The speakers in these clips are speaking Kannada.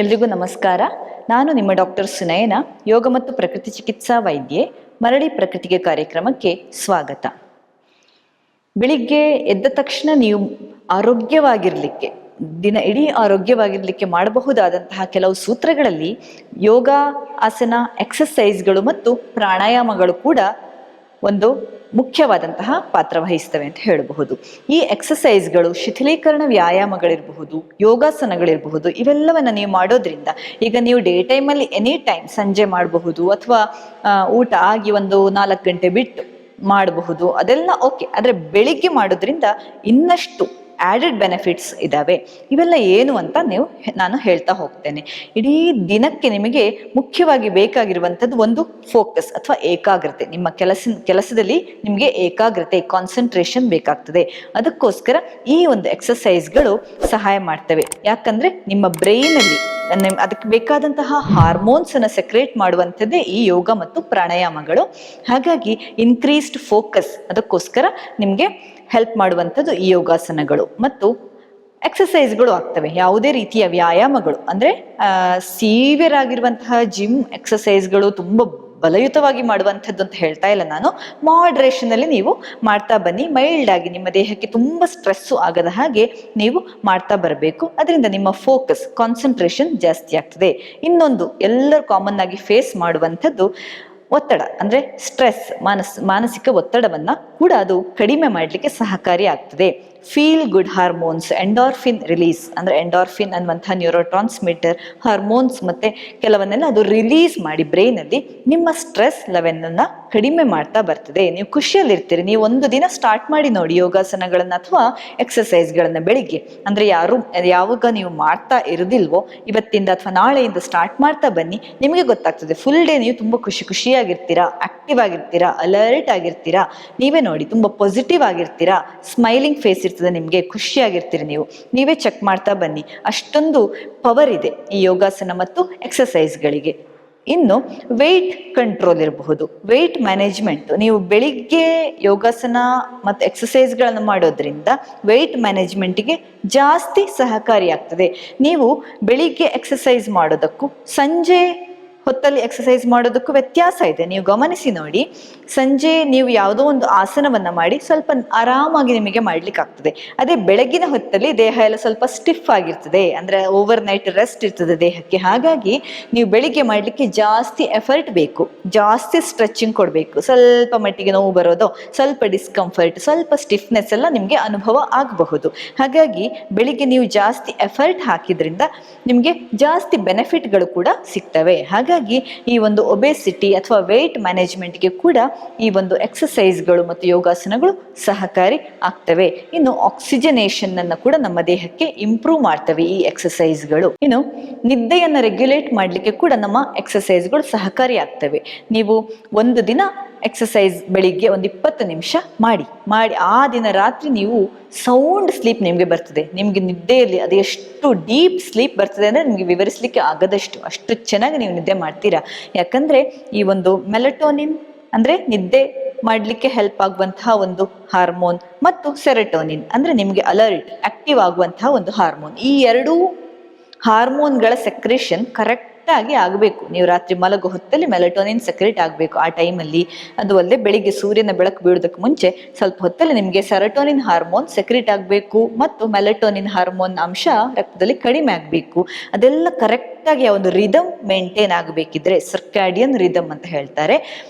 ಎಲ್ರಿಗೂ ನಮಸ್ಕಾರ. ನಾನು ನಿಮ್ಮ ಡಾಕ್ಟರ್ ಸುನಯನ, ಯೋಗ ಮತ್ತು ಪ್ರಕೃತಿ ಚಿಕಿತ್ಸಾ ವೈದ್ಯೆ. ಮರಳಿ ಪ್ರಕೃತಿಗೆ ಕಾರ್ಯಕ್ರಮಕ್ಕೆ ಸ್ವಾಗತ. ಬೆಳಿಗ್ಗೆ ಎದ್ದ ತಕ್ಷಣ ನೀವು ಆರೋಗ್ಯವಾಗಿರಲಿಕ್ಕೆ, ದಿನ ಇಡೀ ಆರೋಗ್ಯವಾಗಿರಲಿಕ್ಕೆ ಮಾಡಬಹುದಾದಂತಹ ಕೆಲವು ಸೂತ್ರಗಳಲ್ಲಿ ಯೋಗ, ಆಸನ, ಎಕ್ಸಸೈಸ್ಗಳು ಮತ್ತು ಪ್ರಾಣಾಯಾಮಗಳು ಕೂಡ ಒಂದು ಮುಖ್ಯವಾದಂತಹ ಪಾತ್ರ ವಹಿಸ್ತವೆ ಅಂತ ಹೇಳಬಹುದು. ಈ ಎಕ್ಸಸೈಸ್ಗಳು, ಶಿಥಿಲೀಕರಣ ವ್ಯಾಯಾಮಗಳಿರಬಹುದು, ಯೋಗಾಸನಗಳಿರಬಹುದು, ಇವೆಲ್ಲವನ್ನ ನೀವು ಮಾಡೋದ್ರಿಂದ, ಈಗ ನೀವು ಡೇ ಟೈಮಲ್ಲಿ ಎನಿ ಟೈಮ್ ಸಂಜೆ ಮಾಡಬಹುದು ಅಥವಾ ಊಟ ಆಗಿ ಒಂದು 4 ಗಂಟೆ ಬಿಟ್ಟು ಮಾಡಬಹುದು, ಅದೆಲ್ಲ ಓಕೆ. ಆದರೆ ಬೆಳಿಗ್ಗೆ ಮಾಡೋದ್ರಿಂದ ಇನ್ನಷ್ಟು ಆ್ಯಡೆಡ್ ಬೆನಿಫಿಟ್ಸ್ ಇದ್ದಾವೆ. ಇವೆಲ್ಲ ಏನು ಅಂತ ನಾನು ಹೇಳ್ತಾ ಹೋಗ್ತೇನೆ. ಇಡೀ ದಿನಕ್ಕೆ ನಿಮಗೆ ಮುಖ್ಯವಾಗಿ ಬೇಕಾಗಿರುವಂಥದ್ದು ಒಂದು ಫೋಕಸ್ ಅಥವಾ ಏಕಾಗ್ರತೆ. ನಿಮ್ಮ ಕೆಲಸದಲ್ಲಿ ನಿಮಗೆ ಏಕಾಗ್ರತೆ, ಕಾನ್ಸಂಟ್ರೇಷನ್ ಬೇಕಾಗ್ತದೆ. ಅದಕ್ಕೋಸ್ಕರ ಈ ಒಂದು ಎಕ್ಸಸೈಸ್ಗಳು ಸಹಾಯ ಮಾಡ್ತವೆ. ಯಾಕಂದ್ರೆ ನಿಮ್ಮ ಬ್ರೈನಲ್ಲಿ ಅದಕ್ಕೆ ಬೇಕಾದಂತಹ ಹಾರ್ಮೋನ್ಸ್ ಅನ್ನು ಸೆಕ್ರೇಟ್ ಮಾಡುವಂಥದ್ದೇ ಈ ಯೋಗ ಮತ್ತು ಪ್ರಾಣಾಯಾಮಗಳು. ಹಾಗಾಗಿ ಇನ್ಕ್ರೀಸ್ಡ್ ಫೋಕಸ್, ಅದಕ್ಕೋಸ್ಕರ ನಿಮಗೆ ಹೆಲ್ಪ್ ಮಾಡುವಂಥದ್ದು ಈ ಯೋಗಾಸನಗಳು ಮತ್ತು ಎಕ್ಸಸೈಸ್ಗಳು ಆಗ್ತವೆ. ಯಾವುದೇ ರೀತಿಯ ವ್ಯಾಯಾಮಗಳು ಅಂದ್ರೆ ಸೀವಿಯರ್ ಆಗಿರುವಂತಹ ಜಿಮ್ ಎಕ್ಸಸೈಸ್ಗಳು ತುಂಬ ಬಲಯುತವಾಗಿ ಮಾಡುವಂಥದ್ದು ಅಂತ ಹೇಳ್ತಾ ಇಲ್ಲ ನಾನು. ಮಾಡ್ರೇಷನ್ ಅಲ್ಲಿ ನೀವು ಮಾಡ್ತಾ ಬನ್ನಿ. ಮೈಲ್ಡ್ ಆಗಿ, ನಿಮ್ಮ ದೇಹಕ್ಕೆ ತುಂಬಾ ಸ್ಟ್ರೆಸ್ಸು ಆಗದ ಹಾಗೆ ನೀವು ಮಾಡ್ತಾ ಬರಬೇಕು. ಅದರಿಂದ ನಿಮ್ಮ ಫೋಕಸ್, ಕಾನ್ಸಂಟ್ರೇಷನ್ ಜಾಸ್ತಿ ಆಗ್ತದೆ. ಇನ್ನೊಂದು ಎಲ್ಲರೂ ಕಾಮನ್ ಆಗಿ ಫೇಸ್ ಮಾಡುವಂಥದ್ದು ಒತ್ತಡ, ಅಂದ್ರೆ ಸ್ಟ್ರೆಸ್, ಮಾನಸಿಕ ಒತ್ತಡವನ್ನ ಕೂಡ ಅದು ಕಡಿಮೆ ಮಾಡಲಿಕ್ಕೆ ಸಹಕಾರಿ ಆಗ್ತದೆ. Feel good hormones, endorphin release, ಅಂದ್ರೆ ಎಂಡಾರ್ಫಿನ್ ಅನ್ನುವಂತಹ ನ್ಯೂರೋ ಟ್ರಾನ್ಸ್ಮಿಟರ್ ಹಾರ್ಮೋನ್ಸ್ ಮತ್ತೆ ಕೆಲವನ್ನೆಲ್ಲ ಅದು ರಿಲೀಸ್ ಮಾಡಿ ಬ್ರೈನ್ ಅಲ್ಲಿ ನಿಮ್ಮ ಸ್ಟ್ರೆಸ್ ಲೆವೆಲ್ ಅನ್ನ ಕಡಿಮೆ ಮಾಡ್ತಾ ಬರ್ತದೆ. ನೀವು ಖುಷಿಯಲ್ಲಿರ್ತೀರಿ. ನೀವು ಒಂದು ದಿನ ಸ್ಟಾರ್ಟ್ ಮಾಡಿ ನೋಡಿ ಯೋಗಾಸನಗಳನ್ನ ಅಥವಾ ಎಕ್ಸಸೈಸ್ಗಳನ್ನ ಬೆಳಿಗ್ಗೆ. ಅಂದ್ರೆ ಯಾವಾಗ ನೀವು ಮಾಡ್ತಾ ಇರೋದಿಲ್ವೋ ಇವತ್ತಿಂದ ಅಥವಾ ನಾಳೆಯಿಂದ ಸ್ಟಾರ್ಟ್ ಮಾಡ್ತಾ ಬನ್ನಿ. ನಿಮಗೆ ಗೊತ್ತಾಗ್ತದೆ ಫುಲ್ ಡೇ ನೀವು ತುಂಬಾ ಖುಷಿಯಾಗಿರ್ತೀರಾ, ಆಕ್ಟಿವ್ ಆಗಿರ್ತೀರಾ, ಅಲರ್ಟ್ ಆಗಿರ್ತೀರಾ. ನೀವೇ ನೋಡಿ, ತುಂಬಾ ಪಾಸಿಟಿವ್ ಆಗಿರ್ತೀರಾ, ಸ್ಮೈಲಿಂಗ್ ಫೇಸ್ ಇರ್ತದೆ, ನಿಮ್ಗೆ ಖುಷಿಯಾಗಿರ್ತೀರಿ. ನೀವೇ ಚೆಕ್ ಮಾಡ್ತಾ ಬನ್ನಿ. ಅಷ್ಟೊಂದು ಪವರ್ ಇದೆ ಈ ಯೋಗಾಸನ ಮತ್ತು ಎಕ್ಸಸೈಸ್ಗಳಿಗೆ. ಇನ್ನು ವೆಯ್ಟ್ ಕಂಟ್ರೋಲ್ ಇರಬಹುದು, ವೆಯ್ಟ್ ಮ್ಯಾನೇಜ್ಮೆಂಟ್. ನೀವು ಬೆಳಿಗ್ಗೆ ಯೋಗಾಸನ ಮತ್ತು ಎಕ್ಸಸೈಸ್ಗಳನ್ನು ಮಾಡೋದ್ರಿಂದ ವೆಯ್ಟ್ ಮ್ಯಾನೇಜ್ಮೆಂಟ್ಗೆ ಜಾಸ್ತಿ ಸಹಕಾರಿಯಾಗ್ತದೆ. ನೀವು ಬೆಳಿಗ್ಗೆ ಎಕ್ಸಸೈಸ್ ಮಾಡೋದಕ್ಕೂ ಸಂಜೆ ಹೊತ್ತಲ್ಲಿ ಎಕ್ಸಸೈಸ್ ಮಾಡೋದಕ್ಕೂ ವ್ಯತ್ಯಾಸ ಇದೆ. ನೀವು ಗಮನಿಸಿ ನೋಡಿ. ಸಂಜೆ ನೀವು ಯಾವುದೋ ಒಂದು ಆಸನವನ್ನ ಮಾಡಿ ಸ್ವಲ್ಪ ಆರಾಮಾಗಿ ನಿಮಗೆ ಮಾಡ್ಲಿಕ್ಕೆ ಆಗ್ತದೆ. ಅದೇ ಬೆಳಗಿನ ಹೊತ್ತಲ್ಲಿ ದೇಹ ಎಲ್ಲ ಸ್ವಲ್ಪ ಸ್ಟಿಫ್ ಆಗಿರ್ತದೆ, ಅಂದ್ರೆ ಓವರ್ ನೈಟ್ ರೆಸ್ಟ್ ಇರ್ತದೆ ದೇಹಕ್ಕೆ. ಹಾಗಾಗಿ ನೀವು ಬೆಳಿಗ್ಗೆ ಮಾಡ್ಲಿಕ್ಕೆ ಜಾಸ್ತಿ ಎಫರ್ಟ್ ಬೇಕು, ಜಾಸ್ತಿ ಸ್ಟ್ರೆಚಿಂಗ್ ಕೊಡಬೇಕು. ಸ್ವಲ್ಪ ಮಟ್ಟಿಗೆ ನೋವು ಬರೋದು, ಸ್ವಲ್ಪ ಡಿಸ್ಕಂಫರ್ಟ್, ಸ್ವಲ್ಪ ಸ್ಟಿಫ್ನೆಸ್ ಎಲ್ಲ ನಿಮಗೆ ಅನುಭವ ಆಗಬಹುದು. ಹಾಗಾಗಿ ಬೆಳಿಗ್ಗೆ ನೀವು ಜಾಸ್ತಿ ಎಫರ್ಟ್ ಹಾಕಿದ್ರಿಂದ ನಿಮಗೆ ಜಾಸ್ತಿ ಬೆನಿಫಿಟ್ಗಳು ಕೂಡ ಸಿಗ್ತವೆ. ಹಾಗಾಗಿ ಈ ಒಂದು ಒಬೆಸಿಟಿ ಅಥವಾ ವೆಯ್ಟ್ ಮ್ಯಾನೇಜ್ಮೆಂಟ್ಗೆ ಕೂಡ ಈ ಒಂದು ಎಕ್ಸಸೈಸ್ಗಳು ಮತ್ತು ಯೋಗಾಸನಗಳು ಸಹಕಾರಿ ಆಗ್ತವೆ. ಇನ್ನು ಆಕ್ಸಿಜನೇಷನ್ ಅನ್ನು ಕೂಡ ನಮ್ಮ ದೇಹಕ್ಕೆ ಇಂಪ್ರೂವ್ ಮಾಡ್ತವೆ ಈ ಎಕ್ಸಸೈಸ್ಗಳು. ಇನ್ನು ನಿದ್ದೆಯನ್ನು ರೆಗ್ಯುಲೇಟ್ ಮಾಡಲಿಕ್ಕೆ ಕೂಡ ನಮ್ಮ ಎಕ್ಸಸೈಸ್ಗಳು ಸಹಕಾರಿ ಆಗ್ತವೆ. ನೀವು ಒಂದು ದಿನ ಎಕ್ಸಸೈಸ್ ಬೆಳಿಗ್ಗೆ ಒಂದು 20 ನಿಮಿಷ ಮಾಡಿ ಆ ದಿನ ರಾತ್ರಿ ನೀವು ಸೌಂಡ್ ಸ್ಲೀಪ್ ನಿಮಗೆ ಬರ್ತದೆ. ನಿಮ್ಗೆ ನಿದ್ದೆಯಲ್ಲಿ ಅದು ಎಷ್ಟು ಡೀಪ್ ಸ್ಲೀಪ್ ಬರ್ತದೆ ಅಂದ್ರೆ ನಿಮ್ಗೆ ವಿವರಿಸಲಿಕ್ಕೆ ಆಗದಷ್ಟು, ಅಷ್ಟು ಚೆನ್ನಾಗಿ ನೀವು ನಿದ್ದೆ ಮಾಡ್ತೀರಾ. ಯಾಕಂದ್ರೆ ಈ ಒಂದು ಮೆಲಟೋನಿನ್ ಅಂದ್ರೆ ನಿದ್ದೆ ಮಾಡ್ಲಿಕ್ಕೆ ಹೆಲ್ಪ್ ಆಗುವಂತಹ ಒಂದು ಹಾರ್ಮೋನ್, ಮತ್ತು ಸೆರೆಟೋನಿನ್ ಅಂದ್ರೆ ನಿಮ್ಗೆ ಅಲರ್ಟ್, ಆಕ್ಟಿವ್ ಆಗುವಂತಹ ಒಂದು ಹಾರ್ಮೋನ್. ಈ ಎರಡೂ ಹಾರ್ಮೋನ್ಗಳ ಸೆಕ್ರೇಷನ್ ಕರೆಕ್ಟ್ ಆಗಿ ಆಗಬೇಕು. ನೀವು ರಾತ್ರಿ ಮಲಗೋ ಹೊತ್ತಲ್ಲಿ ಮೆಲಟೋನಿನ್ ಸೆಕ್ರೇಟ್ ಆಗಬೇಕು ಆ ಟೈಮಲ್ಲಿ. ಅದು ಅಲ್ಲದೆ ಬೆಳಿಗ್ಗೆ ಸೂರ್ಯನ ಬೆಳಕು ಬೀಳೋದಕ್ಕೆ ಮುಂಚೆ ಸ್ವಲ್ಪ ಹೊತ್ತಲ್ಲಿ ನಿಮಗೆ ಸೆರೋಟೋನಿನ್ ಹಾರ್ಮೋನ್ ಸೆಕ್ರೇಟ್ ಆಗಬೇಕು ಮತ್ತು ಮೆಲಟೋನಿನ್ ಹಾರ್ಮೋನ್ ಅಂಶ ರಕ್ತದಲ್ಲಿ ಕಡಿಮೆ ಆಗಬೇಕು. ಅದೆಲ್ಲ ಕರೆಕ್ಟಾಗಿ ಆ ಒಂದು ರಿದಮ್ ಮೇಂಟೈನ್ ಆಗಬೇಕಿದ್ರೆ, ಸರ್ಕ್ಯಾಡಿಯನ್ ರಿದಮ್ ಅಂತ ಹೇಳ್ತಾರೆ,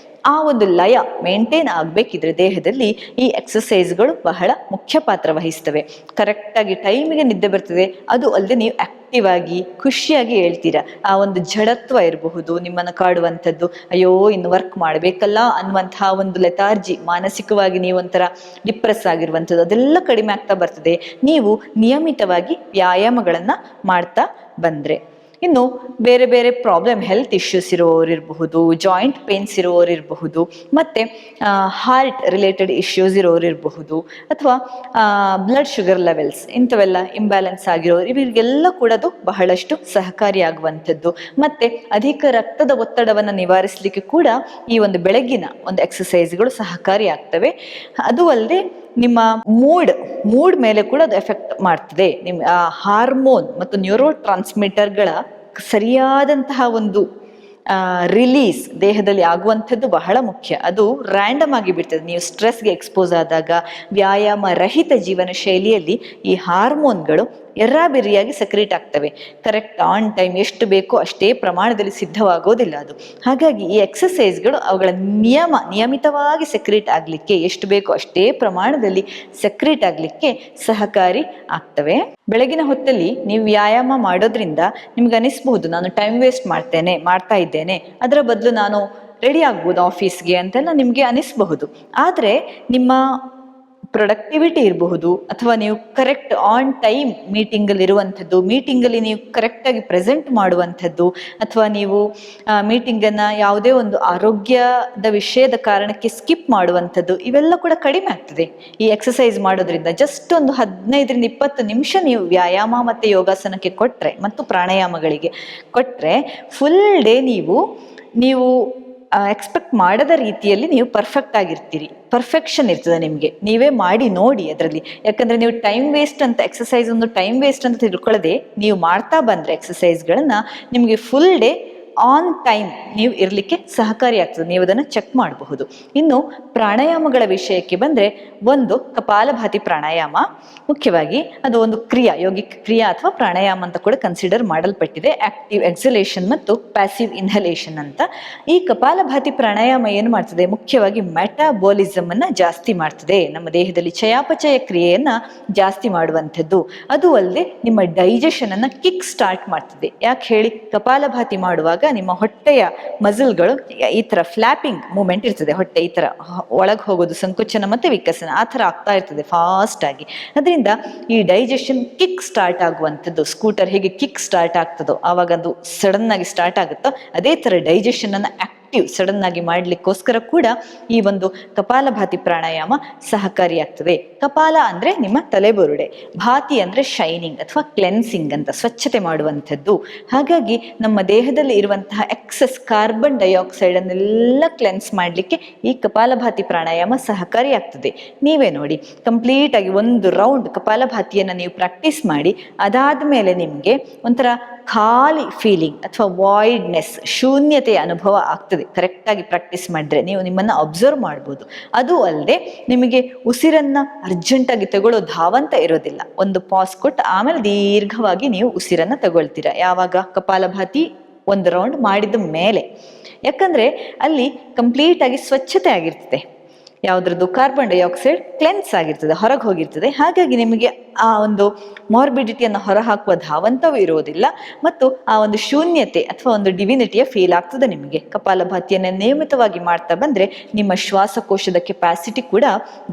ಆ ಒಂದು ಲಯ ಮೇಂಟೈನ್ ಆಗಬೇಕಿದ್ರೆ ದೇಹದಲ್ಲಿ ಈ ಎಕ್ಸಸೈಸ್ಗಳು ಬಹಳ ಮುಖ್ಯ ಪಾತ್ರ ವಹಿಸ್ತವೆ. ಕರೆಕ್ಟಾಗಿ ಟೈಮಿಗೆ ನಿದ್ದೆ ಬರ್ತದೆ. ಅದು ಅಲ್ಲದೆ ನೀವು ಆಕ್ಟಿವ್ ಆಗಿ ಖುಷಿಯಾಗಿ ಹೇಳ್ತೀರಾ. ಆ ಒಂದು ಜಡತ್ವ ಇರಬಹುದು ನಿಮ್ಮನ್ನು ಕಾಡುವಂಥದ್ದು, ಅಯ್ಯೋ ಇನ್ನು ವರ್ಕ್ ಮಾಡಬೇಕಲ್ಲ ಅನ್ನುವಂತಹ ಒಂದು ಲೆಥಾರ್ಜಿ, ಮಾನಸಿಕವಾಗಿ ನೀವು ಒಂಥರ ಡಿಪ್ರೆಸ್ ಆಗಿರುವಂಥದ್ದು, ಅದೆಲ್ಲ ಕಡಿಮೆ ಆಗ್ತಾ ಬರ್ತದೆ ನೀವು ನಿಯಮಿತವಾಗಿ ವ್ಯಾಯಾಮಗಳನ್ನ ಮಾಡ್ತಾ ಬಂದ್ರೆ. ಇನ್ನು ಬೇರೆ ಬೇರೆ ಪ್ರಾಬ್ಲಮ್, ಹೆಲ್ತ್ ಇಶ್ಯೂಸ್ ಇರೋರು ಇರಬಹುದು, ಜಾಯಿಂಟ್ ಪೇನ್ಸ್ ಇರೋರು ಇರಬಹುದು, ಮತ್ತೆ ಹಾರ್ಟ್ ರಿಲೇಟೆಡ್ ಇಶ್ಯೂಸ್ ಇರೋರು ಇರಬಹುದು, ಅಥವಾ ಬ್ಲಡ್ ಶುಗರ್ ಲೆವೆಲ್ಸ್ ಇಂಥವೆಲ್ಲ ಇಂಬ್ಯಾಲೆನ್ಸ್ ಆಗಿರೋರು, ಇವರಿಗೆಲ್ಲ ಕೂಡ ಅದು ಬಹಳಷ್ಟು ಸಹಕಾರಿಯಾಗುವಂಥದ್ದು. ಮತ್ತೆ ಅಧಿಕ ರಕ್ತದ ಒತ್ತಡವನ್ನು ನಿವಾರಿಸಲಿಕ್ಕೆ ಕೂಡ ಈ ಒಂದು ಬೆಳಗಿನ ಒಂದು ಎಕ್ಸಸೈಸ್ಗಳು ಸಹಕಾರಿ ಆಗ್ತವೆ. ಅದು ಅಲ್ಲದೆ ನಿಮ್ಮ ಮೂಡ್ ಮೇಲೆ ಕೂಡ ಅದು ಎಫೆಕ್ಟ್ ಮಾಡ್ತದೆ. ನಿಮ್ಮ ಹಾರ್ಮೋನ್ ಮತ್ತು ನ್ಯೂರೋ ಟ್ರಾನ್ಸ್ಮಿಟರ್ಗಳ ಸರಿಯಾದಂತಹ ಒಂದು ರಿಲೀಸ್ ದೇಹದಲ್ಲಿ ಆಗುವಂಥದ್ದು ಬಹಳ ಮುಖ್ಯ. ಅದು ರ್ಯಾಂಡಮ್ ಆಗಿ ಬಿಡ್ತದೆ. ನೀವು ಸ್ಟ್ರೆಸ್ಗೆ ಎಕ್ಸ್ಪೋಸ್ ಆದಾಗ, ವ್ಯಾಯಾಮ ರಹಿತ ಜೀವನ ಶೈಲಿಯಲ್ಲಿ ಈ ಹಾರ್ಮೋನ್ಗಳು ಎರ್ರಾಬಿರಿಯಾಗಿ ಸಕ್ರಿಯೇಟ್ ಆಗ್ತವೆ. ಕರೆಕ್ಟ್ ಆನ್ ಟೈಮ್ ಎಷ್ಟು ಬೇಕೋ ಅಷ್ಟೇ ಪ್ರಮಾಣದಲ್ಲಿ ಸಿದ್ಧವಾಗೋದಿಲ್ಲ ಅದು. ಹಾಗಾಗಿ ಈ ಎಕ್ಸಸೈಸ್ಗಳು ಅವುಗಳ ನಿಯಮಿತವಾಗಿ ಸಕ್ರಿಯೇಟ್ ಆಗಲಿಕ್ಕೆ, ಎಷ್ಟು ಬೇಕೋ ಅಷ್ಟೇ ಪ್ರಮಾಣದಲ್ಲಿ ಸಕ್ರಿಯೇಟ್ ಆಗಲಿಕ್ಕೆ ಸಹಕಾರಿ ಆಗ್ತವೆ. ಬೆಳಗಿನ ಹೊತ್ತಲ್ಲಿ ನೀವು ವ್ಯಾಯಾಮ ಮಾಡೋದ್ರಿಂದ ನಿಮ್ಗೆ ಅನಿಸ್ಬಹುದು, ನಾನು ಟೈಮ್ ವೇಸ್ಟ್ ಮಾಡ್ತಾ ಇದ್ದೇನೆ, ಅದರ ಬದಲು ನಾನು ರೆಡಿ ಆಗ್ಬೋದು ಆಫೀಸ್ಗೆ ಅಂತೆಲ್ಲ ನಿಮಗೆ ಅನಿಸ್ಬಹುದು. ಆದರೆ ನಿಮ್ಮ ಪ್ರೊಡಕ್ಟಿವಿಟಿ ಇರಬಹುದು, ಅಥವಾ ನೀವು ಕರೆಕ್ಟ್ ಆನ್ ಟೈಮ್ ಮೀಟಿಂಗಲ್ಲಿ ಇರುವಂಥದ್ದು, ಮೀಟಿಂಗಲ್ಲಿ ನೀವು ಕರೆಕ್ಟಾಗಿ ಪ್ರೆಸೆಂಟ್ ಮಾಡುವಂಥದ್ದು, ಅಥವಾ ನೀವು ಮೀಟಿಂಗನ್ನು ಯಾವುದೇ ಒಂದು ಆರೋಗ್ಯದ ವಿಷಯದ ಕಾರಣಕ್ಕೆ ಸ್ಕಿಪ್ ಮಾಡುವಂಥದ್ದು, ಇವೆಲ್ಲ ಕೂಡ ಕಡಿಮೆ ಆಗ್ತದೆ ಈ ಎಕ್ಸಸೈಸ್ ಮಾಡೋದ್ರಿಂದ. ಜಸ್ಟ್ ಒಂದು 15-20 ನಿಮಿಷ ನೀವು ವ್ಯಾಯಾಮ ಮತ್ತು ಯೋಗಾಸನಕ್ಕೆ ಕೊಟ್ಟರೆ, ಮತ್ತು ಪ್ರಾಣಾಯಾಮಗಳಿಗೆ ಕೊಟ್ಟರೆ, ಫುಲ್ ಡೇ ನೀವು ಎಕ್ಸ್ಪೆಕ್ಟ್ ಮಾಡದ ರೀತಿಯಲ್ಲಿ ನೀವು ಪರ್ಫೆಕ್ಟ್ ಆಗಿರ್ತೀರಿ. ಪರ್ಫೆಕ್ಷನ್ ಇರ್ತದೆ ನಿಮಗೆ. ನೀವೇ ಮಾಡಿ ನೋಡಿ ಅದರಲ್ಲಿ. ಯಾಕಂದರೆ ನೀವು ಟೈಮ್ ವೇಸ್ಟ್ ಅಂತ, ಎಕ್ಸಸೈಸ್ ಒಂದು ಟೈಮ್ ವೇಸ್ಟ್ ಅಂತ ತಿಳ್ಕೊಳ್ಳದೆ ನೀವು ಮಾಡ್ತಾ ಬಂದರೆ ಎಕ್ಸಸೈಸ್ಗಳನ್ನು, ನಿಮಗೆ ಫುಲ್ ಡೇ ಆನ್ ಟೈಮ್ ನೀವು ಇರಲಿಕ್ಕೆ ಸಹಕಾರಿ ಆಗ್ತದೆ. ನೀವು ಅದನ್ನು ಚೆಕ್ ಮಾಡಬಹುದು. ಇನ್ನು ಪ್ರಾಣಾಯಾಮಗಳ ವಿಷಯಕ್ಕೆ ಬಂದರೆ, ಒಂದು ಕಪಾಲಭಾತಿ ಪ್ರಾಣಾಯಾಮ ಮುಖ್ಯವಾಗಿ ಅದು ಒಂದು ಯೋಗಿಕ್ ಕ್ರಿಯಾ ಅಥವಾ ಪ್ರಾಣಾಯಾಮ ಅಂತ ಕೂಡ ಕನ್ಸಿಡರ್ ಮಾಡಲ್ಪಟ್ಟಿದೆ. ಆಕ್ಟಿವ್ ಎಕ್ಸಲೇಷನ್ ಮತ್ತು ಪ್ಯಾಸಿವ್ ಇನ್ಹಲೇಷನ್ ಅಂತ. ಈ ಕಪಾಲಭಾತಿ ಪ್ರಾಣಾಯಾಮ ಏನು ಮಾಡ್ತದೆ, ಮುಖ್ಯವಾಗಿ ಮೆಟಾಬೋಲಿಸಮ್ ಅನ್ನ ಜಾಸ್ತಿ ಮಾಡ್ತದೆ. ನಮ್ಮ ದೇಹದಲ್ಲಿ ಚಯಾಪಚಯ ಕ್ರಿಯೆಯನ್ನ ಜಾಸ್ತಿ ಮಾಡುವಂಥದ್ದು. ಅದು ಅಲ್ಲದೆ ನಿಮ್ಮ ಡೈಜೆಷನ್ ಅನ್ನ ಕಿಕ್ ಸ್ಟಾರ್ಟ್ ಮಾಡ್ತದೆ. ಯಾಕೆ ಹೇಳಿ, ಕಪಾಲಭಾತಿ ಮಾಡುವಾಗ ನಿಮ್ಮ ಹೊಟ್ಟೆಯ ಮಸಲ್ಗಳು ಈ ತರ ಫ್ಲಾಪಿಂಗ್ ಮೂಮೆಂಟ್ ಇರ್ತದೆ. ಹೊಟ್ಟೆ ಈ ತರ ಒಳಗೆ ಹೋಗೋದು, ಸಂಕೋಚನ ಮತ್ತೆ ವಿಕಸನ ಆ ತರ ಆಗ್ತಾ ಇರ್ತದೆ ಫಾಸ್ಟ್ ಆಗಿ. ಅದರಿಂದ ಈ ಡೈಜೆಷನ್ ಕಿಕ್ ಸ್ಟಾರ್ಟ್ ಆಗುವಂಥದ್ದು, ಸ್ಕೂಟರ್ ಹೇಗೆ ಕಿಕ್ ಸ್ಟಾರ್ಟ್ ಆಗ್ತದೋ ಆವಾಗ ಅದು ಸಡನ್ ಆಗಿ ಸ್ಟಾರ್ಟ್ ಆಗುತ್ತೋ, ಅದೇ ತರ ಡೈಜೆಷನ್ ಅನ್ನ ಸಡನ್ ಆಗಿ ಮಾಡ್ಲಿಕ್ಕೋಸ್ಕರ ಕೂಡ ಈ ಒಂದು ಕಪಾಲಭಾತಿ ಪ್ರಾಣಾಯಾಮ ಸಹಕಾರಿಯಾಗ್ತದೆ. ಕಪಾಲ ಅಂದ್ರೆ ನಿಮ್ಮ ತಲೆಬುರುಡೆ, ಭಾತಿ ಅಂದ್ರೆ ಶೈನಿಂಗ್ ಅಥವಾ ಕ್ಲೆನ್ಸಿಂಗ್ ಅಂತ, ಸ್ವಚ್ಛತೆ ಮಾಡುವಂಥದ್ದು. ಹಾಗಾಗಿ ನಮ್ಮ ದೇಹದಲ್ಲಿ ಇರುವಂತಹ ಎಕ್ಸೆಸ್ ಕಾರ್ಬನ್ ಡೈಆಕ್ಸೈಡ್ ಅನ್ನೆಲ್ಲ ಕ್ಲೆನ್ಸ್ ಮಾಡಲಿಕ್ಕೆ ಈ ಕಪಾಲಭಾತಿ ಪ್ರಾಣಾಯಾಮ ಸಹಕಾರಿಯಾಗ್ತದೆ. ನೀವೇ ನೋಡಿ, ಕಂಪ್ಲೀಟ್ ಆಗಿ ಒಂದು ರೌಂಡ್ ಕಪಾಲಭಾತಿಯನ್ನು ನೀವು ಪ್ರಾಕ್ಟೀಸ್ ಮಾಡಿ, ಅದಾದ್ಮೇಲೆ ನಿಮಗೆ ಒಂಥರ ಖಾಲಿ ಫೀಲಿಂಗ್ ಅಥವಾ ವಾಯ್ಡ್ನೆಸ್, ಶೂನ್ಯತೆಯ ಅನುಭವ ಆಗ್ತದೆ. ಕರೆಕ್ಟಾಗಿ ಪ್ರಾಕ್ಟೀಸ್ ಮಾಡಿದ್ರೆ ನೀವು ನಿಮ್ಮನ್ನು ಅಬ್ಸರ್ವ್ ಮಾಡ್ಬೋದು. ಅದು ಅಲ್ಲದೆ ನಿಮಗೆ ಉಸಿರನ್ನ ಅರ್ಜೆಂಟಾಗಿ ತಗೊಳ್ಳೋ ಧಾವಂತ ಇರೋದಿಲ್ಲ. ಒಂದು ಪಾಸ್ ಕೊಟ್ಟು ಆಮೇಲೆ ದೀರ್ಘವಾಗಿ ನೀವು ಉಸಿರನ್ನ ತಗೊಳ್ತೀರಾ ಯಾವಾಗ, ಕಪಾಲಭಾತಿ ಒಂದು ರೌಂಡ್ ಮಾಡಿದ ಮೇಲೆ. ಯಾಕಂದ್ರೆ ಅಲ್ಲಿ ಕಂಪ್ಲೀಟ್ ಆಗಿ ಸ್ವಚ್ಛತೆ ಆಗಿರ್ತದೆ. ಯಾವುದ್ರದ್ದು ಕಾರ್ಬನ್ ಡೈಆಕ್ಸೈಡ್ ಕ್ಲೆನ್ಸ್ ಆಗಿರ್ತದೆ, ಹೊರಗೆ ಹೋಗಿರ್ತದೆ. ಹಾಗಾಗಿ ನಿಮಗೆ ಆ ಒಂದು ಮಾರ್ಬಿಡಿಟಿಯನ್ನು ಹೊರಹಾಕುವ ಧಾವಂತವೂ ಇರುವುದಿಲ್ಲ, ಮತ್ತು ಆ ಒಂದು ಶೂನ್ಯತೆ ಅಥವಾ ಒಂದು ಡಿವಿನಿಟಿಯ ಫೀಲ್ ಆಗ್ತದೆ ನಿಮಗೆ. ಕಪಾಲಭಾತಿಯನ್ನು ನಿಯಮಿತವಾಗಿ ಮಾಡ್ತಾ ಬಂದರೆ ನಿಮ್ಮ ಶ್ವಾಸಕೋಶದ ಕೆಪಾಸಿಟಿ ಕೂಡ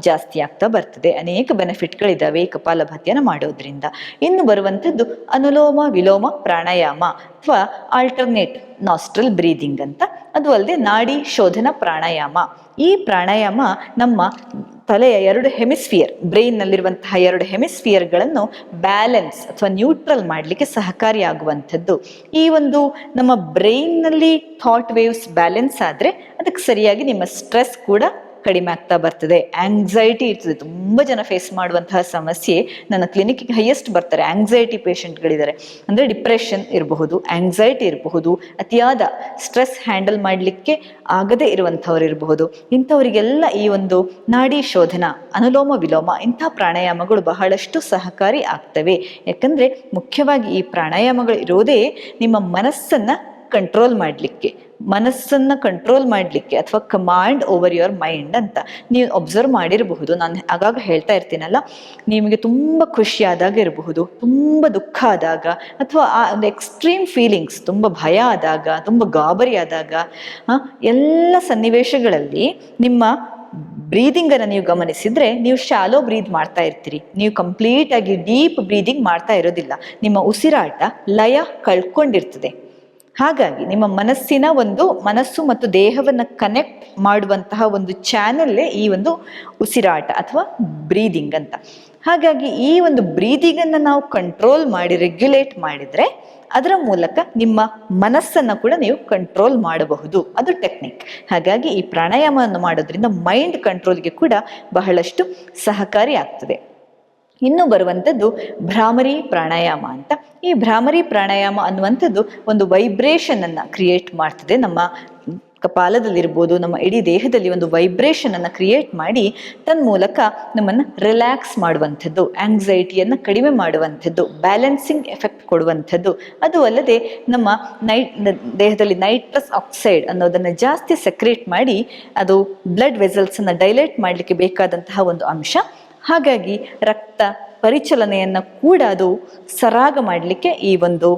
ಜಾಸ್ತಿ ಆಗ್ತಾ ಬರ್ತದೆ. ಅನೇಕ ಬೆನಿಫಿಟ್ಗಳಿದ್ದಾವೆ ಈ ಕಪಾಲಭಾತಿಯನ್ನು ಮಾಡೋದ್ರಿಂದ. ಇನ್ನು ಬರುವಂಥದ್ದು ಅನುಲೋಮ ವಿಲೋಮ ಪ್ರಾಣಾಯಾಮ ಅಥವಾ ಆಲ್ಟರ್ನೇಟ್ ನಾಸ್ಟ್ರಲ್ ಬ್ರೀದಿಂಗ್ ಅಂತ. ಅದು ಅಲ್ಲದೆ ನಾಡಿ ಶೋಧನ ಪ್ರಾಣಾಯಾಮ. ಈ ಪ್ರಾಣಾಯಾಮ ನಮ್ಮ ತಲೆಯ 2 ಹೆಮಿಸ್ಫಿಯರ್, ಬ್ರೈನ್ನಲ್ಲಿರುವಂತಹ 2 ಹೆಮಿಸ್ಫಿಯರ್ಗಳನ್ನು ಬ್ಯಾಲೆನ್ಸ್ ಅಥವಾ ನ್ಯೂಟ್ರಲ್ ಮಾಡಲಿಕ್ಕೆ ಸಹಕಾರಿಯಾಗುವಂಥದ್ದು. ಈ ಒಂದು ನಮ್ಮ ಬ್ರೈನ್ನಲ್ಲಿ ಥಾಟ್ ವೇವ್ಸ್ ಬ್ಯಾಲೆನ್ಸ್ ಆದರೆ ಅದಕ್ಕೆ ಸರಿಯಾಗಿ ನಿಮ್ಮ ಸ್ಟ್ರೆಸ್ ಕೂಡ ಕಡಿಮೆ ಆಗ್ತಾ ಬರ್ತದೆ. ಆಂಗ್ಸೈಟಿ ಇರ್ತದೆ, ತುಂಬ ಜನ ಫೇಸ್ ಮಾಡುವಂತಹ ಸಮಸ್ಯೆ. ನನ್ನ ಕ್ಲಿನಿಕ್ಗೆ ಹೈಯೆಸ್ಟ್ ಬರ್ತಾರೆ ಆಂಗ್ಸೈಟಿ ಪೇಷಂಟ್ಗಳಿದ್ದಾರೆ. ಅಂದರೆ ಡಿಪ್ರೆಷನ್ ಇರಬಹುದು, ಆಂಗ್ಸೈಟಿ ಇರಬಹುದು, ಅತಿಯಾದ ಸ್ಟ್ರೆಸ್ ಹ್ಯಾಂಡಲ್ ಮಾಡಲಿಕ್ಕೆ ಆಗದೇ ಇರುವಂಥವ್ರು ಇರಬಹುದು. ಇಂಥವರಿಗೆಲ್ಲ ಈ ಒಂದು ನಾಡಿ ಶೋಧನ, ಅನುಲೋಮ ವಿಲೋಮ ಇಂಥ ಪ್ರಾಣಾಯಾಮಗಳು ಬಹಳಷ್ಟು ಸಹಕಾರಿ ಆಗ್ತವೆ. ಯಾಕಂದರೆ ಮುಖ್ಯವಾಗಿ ಈ ಪ್ರಾಣಾಯಾಮಗಳು ಇರೋದೇ ನಿಮ್ಮ ಮನಸ್ಸನ್ನು ಕಂಟ್ರೋಲ್ ಮಾಡಲಿಕ್ಕೆ, ಅಥವಾ ಕಮಾಂಡ್ ಓವರ್ ಯುವರ್ ಮೈಂಡ್ ಅಂತ. ನೀವು ಅಬ್ಸರ್ವ್ ಮಾಡಿರಬಹುದು, ನಾನು ಆಗಾಗ ಹೇಳ್ತಾ ಇರ್ತೀನಲ್ಲ, ನಿಮಗೆ ತುಂಬ ಖುಷಿಯಾದಾಗ ಇರಬಹುದು, ತುಂಬ ದುಃಖ ಆದಾಗ, ಅಥವಾ ಆ ಒಂದು ಎಕ್ಸ್ಟ್ರೀಮ್ ಫೀಲಿಂಗ್ಸ್, ತುಂಬ ಭಯ ಆದಾಗ, ತುಂಬ ಗಾಬರಿ ಆದಾಗ, ಎಲ್ಲ ಸನ್ನಿವೇಶಗಳಲ್ಲಿ ನಿಮ್ಮ ಬ್ರೀದಿಂಗನ್ನು ನೀವು ಗಮನಿಸಿದ್ರೆ ನೀವು ಶಾಲೋ ಬ್ರೀದ್ ಮಾಡ್ತಾ ಇರ್ತೀರಿ. ನೀವು ಕಂಪ್ಲೀಟ್ ಆಗಿ ಡೀಪ್ ಬ್ರೀದಿಂಗ್ ಮಾಡ್ತಾ ಇರೋದಿಲ್ಲ. ನಿಮ್ಮ ಉಸಿರಾಟ ಲಯ ಕಳ್ಕೊಂಡಿರ್ತದೆ. ಹಾಗಾಗಿ ನಿಮ್ಮ ಮನಸ್ಸು ಮತ್ತು ದೇಹವನ್ನು ಕನೆಕ್ಟ್ ಮಾಡುವಂತಹ ಒಂದು ಚಾನಲ್ಲೇ ಈ ಒಂದು ಉಸಿರಾಟ ಅಥವಾ ಬ್ರೀದಿಂಗ್ ಅಂತ. ಹಾಗಾಗಿ ಈ ಒಂದು ಬ್ರೀದಿಂಗನ್ನು ನಾವು ಕಂಟ್ರೋಲ್ ಮಾಡಿ ರೆಗ್ಯುಲೇಟ್ ಮಾಡಿದರೆ ಅದರ ಮೂಲಕ ನಿಮ್ಮ ಮನಸ್ಸನ್ನು ಕೂಡ ನೀವು ಕಂಟ್ರೋಲ್ ಮಾಡಬಹುದು. ಅದು ಟೆಕ್ನಿಕ್. ಹಾಗಾಗಿ ಈ ಪ್ರಾಣಾಯಾಮವನ್ನು ಮಾಡೋದ್ರಿಂದ ಮೈಂಡ್ ಕಂಟ್ರೋಲ್ಗೆ ಕೂಡ ಬಹಳಷ್ಟು ಸಹಕಾರಿ ಆಗ್ತದೆ. ಇನ್ನು ಬರುವಂಥದ್ದು ಭ್ರಾಮರಿ ಪ್ರಾಣಾಯಾಮ ಅಂತ. ಈ ಭ್ರಾಮರಿ ಪ್ರಾಣಾಯಾಮ ಅನ್ನುವಂಥದ್ದು ಒಂದು ವೈಬ್ರೇಷನ್ ಅನ್ನ ಕ್ರಿಯೇಟ್ ಮಾಡ್ತದೆ. ನಮ್ಮ ಕಪಾಲದಲ್ಲಿರ್ಬೋದು, ನಮ್ಮ ಇಡೀ ದೇಹದಲ್ಲಿ ಒಂದು ವೈಬ್ರೇಷನ್ ಅನ್ನು ಕ್ರಿಯೇಟ್ ಮಾಡಿ ತನ್ಮೂಲಕ ನಮ್ಮನ್ನು ರಿಲ್ಯಾಕ್ಸ್ ಮಾಡುವಂಥದ್ದು, ಆಂಗ್ಸೈಟಿಯನ್ನು ಕಡಿಮೆ ಮಾಡುವಂಥದ್ದು, ಬ್ಯಾಲೆನ್ಸಿಂಗ್ ಎಫೆಕ್ಟ್ ಕೊಡುವಂಥದ್ದು. ಅದು ಅಲ್ಲದೆ ನಮ್ಮ ದೇಹದಲ್ಲಿ ನೈಟ್ರಸ್ ಆಕ್ಸೈಡ್ ಅನ್ನೋದನ್ನು ಜಾಸ್ತಿ ಸೆಕ್ರೇಟ್ ಮಾಡಿ ಅದು ಬ್ಲಡ್ ವೆಸಲ್ಸನ್ನು ಡೈಲೇಟ್ ಮಾಡಲಿಕ್ಕೆ ಬೇಕಾದಂತಹ ಒಂದು ಅಂಶ. ಹಾಗಾಗಿ ರಕ್ತ ಪರಿಚಲನೆಯನ್ನು ಕೂಡ ಅದು ಸರಾಗ ಮಾಡಲಿಕ್ಕೆ ಈ ಒಂದು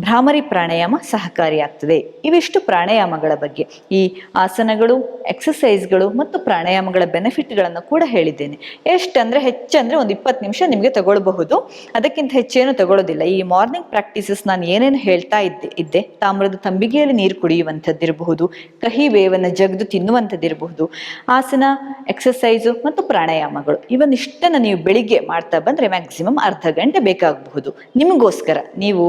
ಭ್ರಾಮರಿ ಪ್ರಾಣಾಯಾಮ ಸಹಕಾರಿಯಾಗ್ತದೆ. ಇವಿಷ್ಟು ಪ್ರಾಣಾಯಾಮಗಳ ಬಗ್ಗೆ, ಈ ಆಸನಗಳು, ಎಕ್ಸಸೈಸ್ಗಳು ಮತ್ತು ಪ್ರಾಣಾಯಾಮಗಳ ಬೆನಿಫಿಟ್ಗಳನ್ನು ಕೂಡ ಹೇಳಿದ್ದೇನೆ. ಎಷ್ಟಂದರೆ ಹೆಚ್ಚಂದರೆ ಒಂದು 20 ನಿಮಿಷ ನಿಮಗೆ ತಗೊಳ್ಬಹುದು, ಅದಕ್ಕಿಂತ ಹೆಚ್ಚೇನು ತಗೊಳ್ಳೋದಿಲ್ಲ. ಈ ಮಾರ್ನಿಂಗ್ ಪ್ರಾಕ್ಟೀಸಸ್ ನಾನು ಏನೇನು ಹೇಳ್ತಾ ಇದ್ದೆ ತಾಮ್ರದ ತಂಬಿಗೆಯಲ್ಲಿ ನೀರು ಕುಡಿಯುವಂಥದ್ದಿರಬಹುದು, ಕಹಿ ಬೇವನ್ನು ಜಗ್ದು ತಿನ್ನುವಂಥದ್ದಿರಬಹುದು, ಆಸನ, ಎಕ್ಸಸೈಸು ಮತ್ತು ಪ್ರಾಣಾಯಾಮಗಳು, ಇವನ್ನಿಷ್ಟನ್ನು ನೀವು ಬೆಳಿಗ್ಗೆ ಮಾಡ್ತಾ ಬಂದರೆ ಮ್ಯಾಕ್ಸಿಮಮ್ ಅರ್ಧ ಗಂಟೆ ಬೇಕಾಗಬಹುದು. ನಿಮಗೋಸ್ಕರ ನೀವು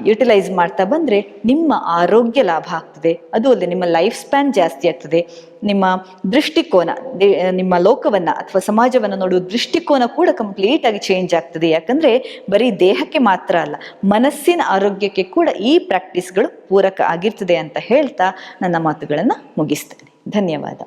ಯುಟಿಲೈಸ್ ಮಾಡ್ತಾ ಬಂದರೆ ನಿಮ್ಮ ಆರೋಗ್ಯ ಲಾಭ ಆಗ್ತದೆ. ಅದು ಅಲ್ಲದೆ ನಿಮ್ಮ ಲೈಫ್ ಸ್ಪ್ಯಾನ್ ಜಾಸ್ತಿ ಆಗ್ತದೆ. ನಿಮ್ಮ ದೃಷ್ಟಿಕೋನ, ನಿಮ್ಮ ಲೋಕವನ್ನು ಅಥವಾ ಸಮಾಜವನ್ನು ನೋಡುವ ದೃಷ್ಟಿಕೋನ ಕೂಡ ಕಂಪ್ಲೀಟ್ ಆಗಿ ಚೇಂಜ್ ಆಗ್ತದೆ. ಯಾಕಂದರೆ ಬರೀ ದೇಹಕ್ಕೆ ಮಾತ್ರ ಅಲ್ಲ, ಮನಸ್ಸಿನ ಆರೋಗ್ಯಕ್ಕೆ ಕೂಡ ಈ ಪ್ರಾಕ್ಟೀಸ್ಗಳು ಪೂರಕ ಆಗಿರ್ತದೆ ಅಂತ ಹೇಳ್ತಾ ನನ್ನ ಮಾತುಗಳನ್ನು ಮುಗಿಸ್ತೇನೆ. ಧನ್ಯವಾದ.